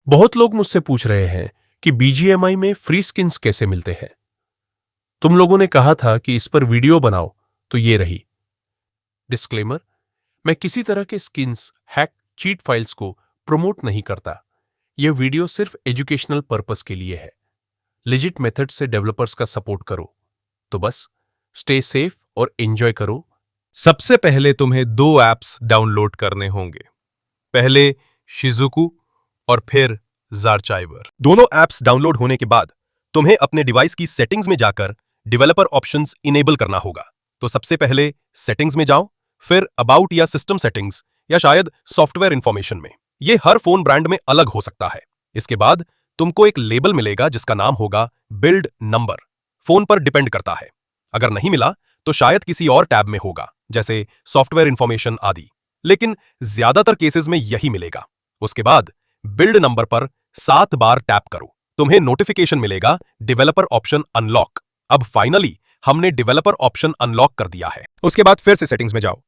बहुत लोग मुझसे पूछ रहे हैं कि बीजीएमआई में फ्री स्किन्स कैसे मिलते हैं। तुम लोगों ने कहा था कि इस पर वीडियो बनाओ, तो ये रही। डिस्क्लेमर, मैं किसी तरह के स्किन्स, हैक, चीट फाइल्स को प्रमोट नहीं करता। यह वीडियो सिर्फ एजुकेशनल पर्पस के लिए है। लेजिट मेथड से डेवलपर्स का सपोर्ट करो। तो बस स्टे सेफ और एंजॉय करो। सबसे पहले तुम्हें दो ऐप्स डाउनलोड करने होंगे। पहले शिजुकू और फिर ज़ारचाइवर। दोनों ऐप्स डाउनलोड होने के बाद तुम्हें अपने डिवाइस की सेटिंग्स में जाकर डेवलपर ऑप्शंस इनेबल करना होगा। तो सबसे पहले सेटिंग्स में जाओ, फिर अबाउट या सिस्टम सेटिंग्स या शायद सॉफ्टवेयर इंफॉर्मेशन में। ये हर फोन ब्रांड में अलग हो सकता है। इसके बाद तुमको एक लेबल मिलेगा जिसका नाम होगा बिल्ड नंबर। फोन पर डिपेंड करता है। अगर नहीं मिला तो शायद किसी और टैब में होगा, जैसे सॉफ्टवेयर इंफॉर्मेशन आदि, लेकिन ज्यादातर केसेस में यही मिलेगा। उसके बाद बिल्ड नंबर पर 7 बार टैप करो। तुम्हें नोटिफिकेशन मिलेगा डेवलपर ऑप्शन अनलॉक। अब फाइनली हमने डेवलपर ऑप्शन अनलॉक कर दिया है। उसके बाद फिर से सेटिंग्स में जाओ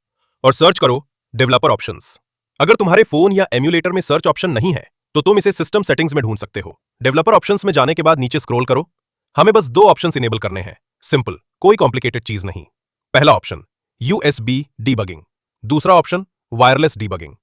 और सर्च करो डेवलपर ऑप्शंस। अगर तुम्हारे फोन या एम्यूलेटर में सर्च ऑप्शन नहीं है तो तुम इसे सिस्टम सेटिंग्स में ढूंढ सकते हो। डेवलपर ऑप्शंस में जाने के बाद नीचे स्क्रॉल करो। हमें बस 2 ऑप्शंस इनेबल करने हैं। सिंपल, कोई कॉम्प्लिकेटेड चीज नहीं। पहला ऑप्शन यूएसबी डीबगिंग, दूसरा ऑप्शन वायरलेस डीबगिंग।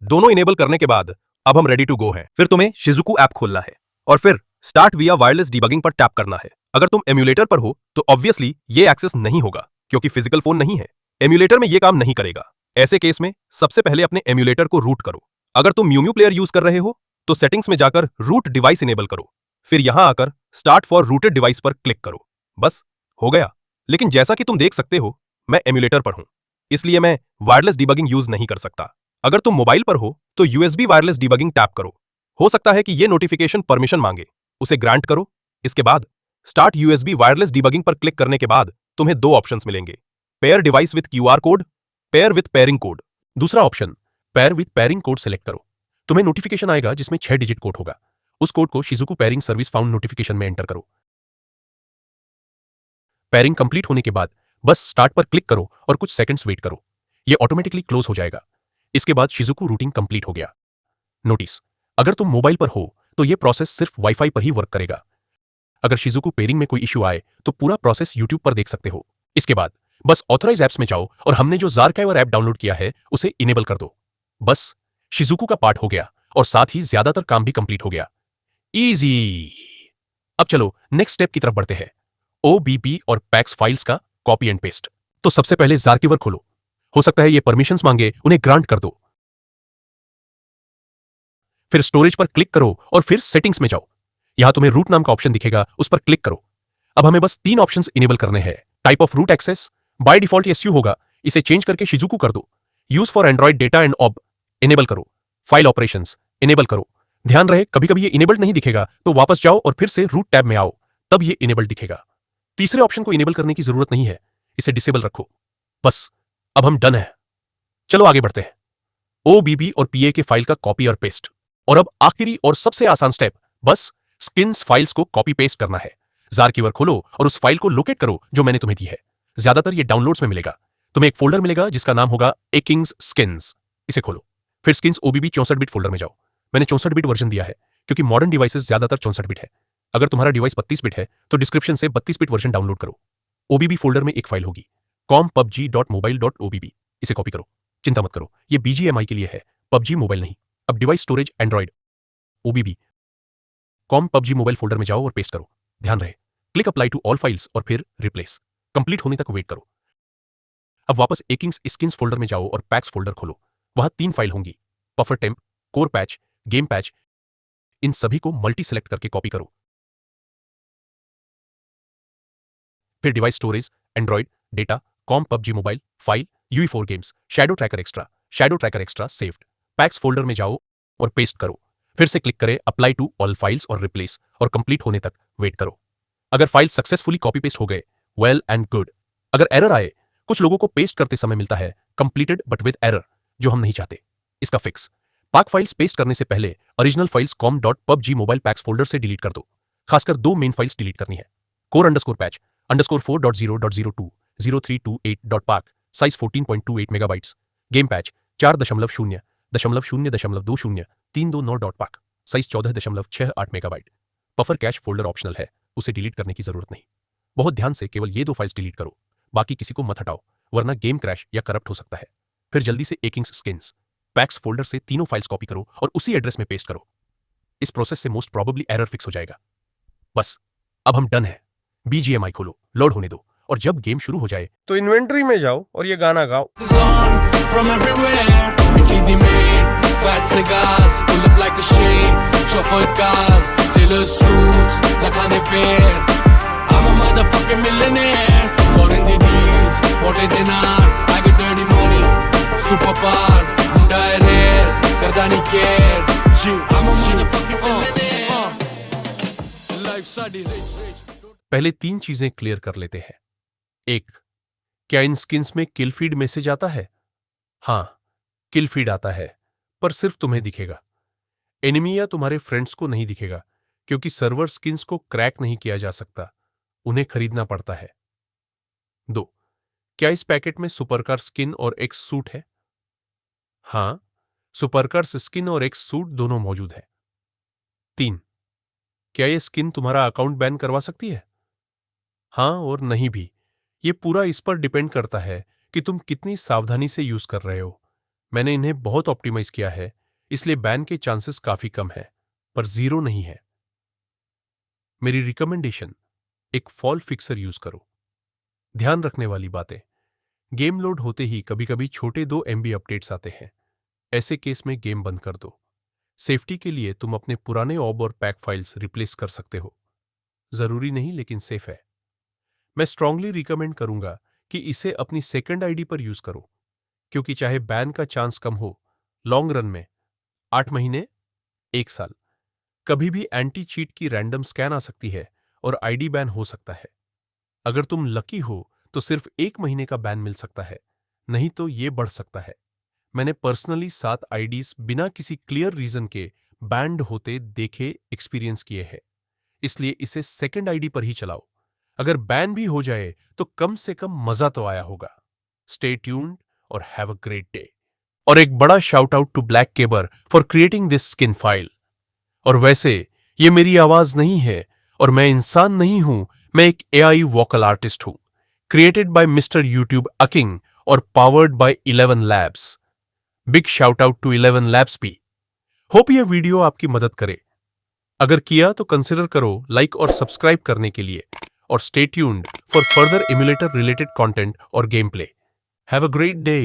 दोनों इनेबल करने के बाद अब हम रेडी टू गो हैं। फिर तुम्हें शिजुकू ऐप खोलना है और फिर स्टार्ट विया वायरलेस डीबगिंग पर टैप करना है। अगर तुम एम्यूलेटर पर हो तो ऑब्वियसली ये एक्सेस नहीं होगा क्योंकि फिजिकल फोन नहीं है। एम्यूलेटर में ये काम नहीं करेगा। ऐसे केस में सबसे पहले अपने एम्यूलेटर को रूट करो। अगर तुम म्यूम्यू प्लेयर यूज कर रहे हो तो सेटिंग्स में जाकर रूट डिवाइस इनेबल करो। फिर यहां आकर स्टार्ट फॉर रूटेड डिवाइस पर क्लिक करो। बस हो गया। लेकिन जैसा कि तुम देख सकते हो, मैं एम्यूलेटर पर हूं, इसलिए मैं वायरलेस डीबगिंग यूज नहीं कर सकता। अगर तुम मोबाइल पर हो तो यूएसबी वायरलेस डीबगिंग टैप करो। हो सकता है कि यह नोटिफिकेशन परमिशन मांगे, उसे ग्रांट करो। इसके बाद स्टार्ट यूएसबी वायरलेस डीबगिंग पर क्लिक करने के बाद तुम्हें 2 ऑप्शंस मिलेंगे, pair device with QR code, pair with pairing code. दूसरा option pair with pairing code select करो। तुम्हें नोटिफिकेशन आएगा जिसमें 6 डिजिट कोड होगा। उस कोड को शिजुकू पेयरिंग सर्विस फाउंड नोटिफिकेशन में एंटर करो। पेयरिंग कंप्लीट होने के बाद बस स्टार्ट पर क्लिक करो और कुछ सेकंड्स वेट करो। यह ऑटोमेटिकली क्लोज हो जाएगा। इसके बाद शिजुकू रूटिंग कंप्लीट हो गया। नोटिस, अगर तुम मोबाइल पर हो तो यह प्रोसेस सिर्फ वाईफाई पर ही वर्क करेगा। अगर शिजुकू पेयरिंग में कोई इश्यू आए तो पूरा प्रोसेस यूट्यूब पर देख सकते हो। इसके बाद बस ऑथराइज ऐप्स में जाओ और हमने जो ज़ारचाइवर ऐप डाउनलोड किया है उसे इनेबल कर दो। बस शिजुकू का पार्ट हो गया और साथ ही ज्यादातर काम भी कंप्लीट हो गया। इजी। अब चलो नेक्स्ट स्टेप की तरफ बढ़ते हैं, ओबीपी और पैक्स फाइल्स का कॉपी एंड पेस्ट। तो सबसे पहले ज़ारचाइवर खोलो। हो सकता है ये परमिशंस मांगे, उन्हें ग्रांट कर दो। फिर स्टोरेज पर क्लिक करो और फिर सेटिंग्स में जाओ। यहां तुम्हें रूट नाम का ऑप्शन दिखेगा, उस पर क्लिक करो। अब हमें बस 3 ऑप्शंस इनेबल करने हैं। Type of root access by default SU होगा, इसे चेंज करके शिजुकू कर दो। Use for Android data and OBB enable करो। फाइल ऑपरेशंस इनेबल करो। ध्यान रहे कभी कभी ये इनेबल्ड नहीं दिखेगा तो वापस जाओ और फिर से रूट टैब में आओ, तब ये इनेबल्ड दिखेगा। तीसरे ऑप्शन को इनेबल करने की जरूरत नहीं है, इसे डिसेबल रखो। बस अब हम डन है। चलो आगे बढ़ते हैं, ओबीबी और पीए के फाइल का कॉपी और पेस्ट। और अब आखिरी और सबसे आसान स्टेप, बस स्किन्स फाइल्स को कॉपी पेस्ट करना है। ज़ारचाइवर खोलो और उस फाइल को लोकेट करो जो मैंने तुम्हें दी है। ज्यादातर ये डाउनलोड्स में मिलेगा। तुम्हें एक फोल्डर मिलेगा जिसका नाम होगा एकिंग्स स्किन्स। इसे खोलो। फिर स्किन्स ओबीबी 64 बिट फोल्डर में जाओ। मैंने 64 बिट वर्जन दिया है क्योंकि मॉडर्न डिवाइसेस ज्यादातर 64 बिट है। अगर तुम्हारा डिवाइस 32 बिट है तो डिस्क्रिप्शन से 32 बिट वर्जन डाउनलोड करो। ओबीबी फोल्डर में एक फाइल होगी compubg.mobile.obb। इसे कॉपी करो। चिंता मत करो, ये बीजीएमआई के लिए है, पबजी मोबाइल नहीं। अब device storage Android, OBB com PUBG mobile folder में जाओ और पेस्ट करो। ध्यान रहे click apply to all files और फिर रिप्लेस। कंप्लीट होने तक वेट करो। अब वापस एकिंग्स स्किन्स फोल्डर में जाओ और पैक्स फोल्डर खोलो। वहां 3 फाइल होंगी, buffer temp, core patch, game patch. इन सभी को मल्टी सेलेक्ट करके कॉपी करो। फिर device storage Android data com PUBG mobile file UE4 games shadow tracker extra saved. Paks folder में जाओ और पेस्ट करो। फिर से क्लिक करें अप्लाई टू ऑल फाइल्स और रिप्लेस और कंप्लीट होने तक वेट करो। अगर फाइल सक्सेसफुली कॉपी पेस्ट हो गए, वेल एंड गुड। अगर एरर आए, कुछ लोगों को पेस्ट करते समय मिलता है कंप्लीटेड बट विद एरर, जो हम नहीं चाहते। इसका फिक्स, पाक फाइल्स पेस्ट करने से पहले original files com.pubg mobile PACS folder से डिलीट कर दो। खासकर 2 मेन फाइल्स डिलीट करनी है, core_patch_4.0.020328.pak size 14.28 megabytes, game patch 4.0.0.0203229.pak size 14.68 megabyte. Buffer cash folder optional है, उसे डिलीट करने की जरूरत नहीं। बहुत ध्यान से केवल ये 2 फाइल्स डिलीट करो, बाकी किसी को मत हटाओ, वरना गेम क्रैश या करप्ट हो सकता है। फिर जल्दी से एकिंग्स स्किन्स पैक्स फोल्डर से तीनों फाइल्स कॉपी करो और उसी एड्रेस में पेस्ट करो। इस प्रोसेस से मोस्ट प्रोबेबली एरर फिक्स हो जाएगा। बस अब हम डन है। BGMI खोलो, लोड होने दो, और जब गेम शुरू हो जाए तो इन्वेंट्री में जाओ और ये गाना गाओ। From everywhere, Mickey made fat cigars, pull up like a shake, chauffeur cars, tailor suits, like on the pair. I'm a motherfucking millionaire, foreign the deals, what it dinars, I get dirty money, superpowers, munda rare, karda nahi care, I'm a motherfucking millionaire, life sadi rich rich. पहले 3 चीजें clear कर लेते हैं। 1, क्या इन skins में kill feed message आता है? हाँ, किल फीड आता है, पर सिर्फ तुम्हें दिखेगा। एनिमी या तुम्हारे फ्रेंड्स को नहीं दिखेगा, क्योंकि सर्वर स्किन्स को क्रैक नहीं किया जा सकता, उन्हें खरीदना पड़ता है। 2, क्या इस पैकेट में सुपरकार स्किन और एक सूट है? हाँ, सुपरकार स्किन और एक सूट दोनों मौजूद है। 3, क्या यह स्किन तुम्हारा अकाउंट बैन करवा सकती है? हाँ और नहीं भी। ये पूरा इस पर डिपेंड करता है कि तुम कितनी सावधानी से यूज कर रहे हो। मैंने इन्हें बहुत ऑप्टिमाइज किया है, इसलिए बैन के चांसेस काफी कम है, पर 0 नहीं है। मेरी रिकमेंडेशन, एक फॉल फिक्सर यूज करो। ध्यान रखने वाली बातें, गेम लोड होते ही कभी कभी छोटे 2 MB अपडेट्स आते हैं। ऐसे केस में गेम बंद कर दो। सेफ्टी के लिए तुम अपने पुराने ऑब और पैक फाइल्स रिप्लेस कर सकते हो। जरूरी नहीं, लेकिन सेफ है। मैं स्ट्रांगली रिकमेंड करूंगा कि इसे अपनी सेकंड आईडी पर यूज करो, क्योंकि चाहे बैन का चांस कम हो, लॉन्ग रन में 8 महीने, 1 साल, कभी भी एंटी चीट की रैंडम स्कैन आ सकती है और आईडी बैन हो सकता है। अगर तुम लकी हो तो सिर्फ 1 महीने का बैन मिल सकता है, नहीं तो ये बढ़ सकता है। मैंने पर्सनली 7 आईडीज बिना किसी क्लियर रीजन के बैंड होते देखे एक्सपीरियंस किए हैं, इसलिए इसे सेकंड आईडी पर ही चलाओ। अगर बैन भी हो जाए तो कम से कम मजा तो आया होगा। स्टे ट्यून्ड और हैव अ ग्रेट डे। और एक बड़ा shout out to Black Kaber for creating this skin file. और वैसे ये मेरी आवाज नहीं है और मैं इंसान नहीं हूं, मैं एक AI वोकल आर्टिस्ट हूं, क्रिएटेड बाय मिस्टर यूट्यूब अकिंग और powered by 11 labs. Big shout out to 11 labs भी। होप यह वीडियो आपकी मदद करे। अगर किया तो कंसिडर करो लाइक और सब्सक्राइब करने के लिए, और stay tuned for further emulator related content or gameplay. Have a great day.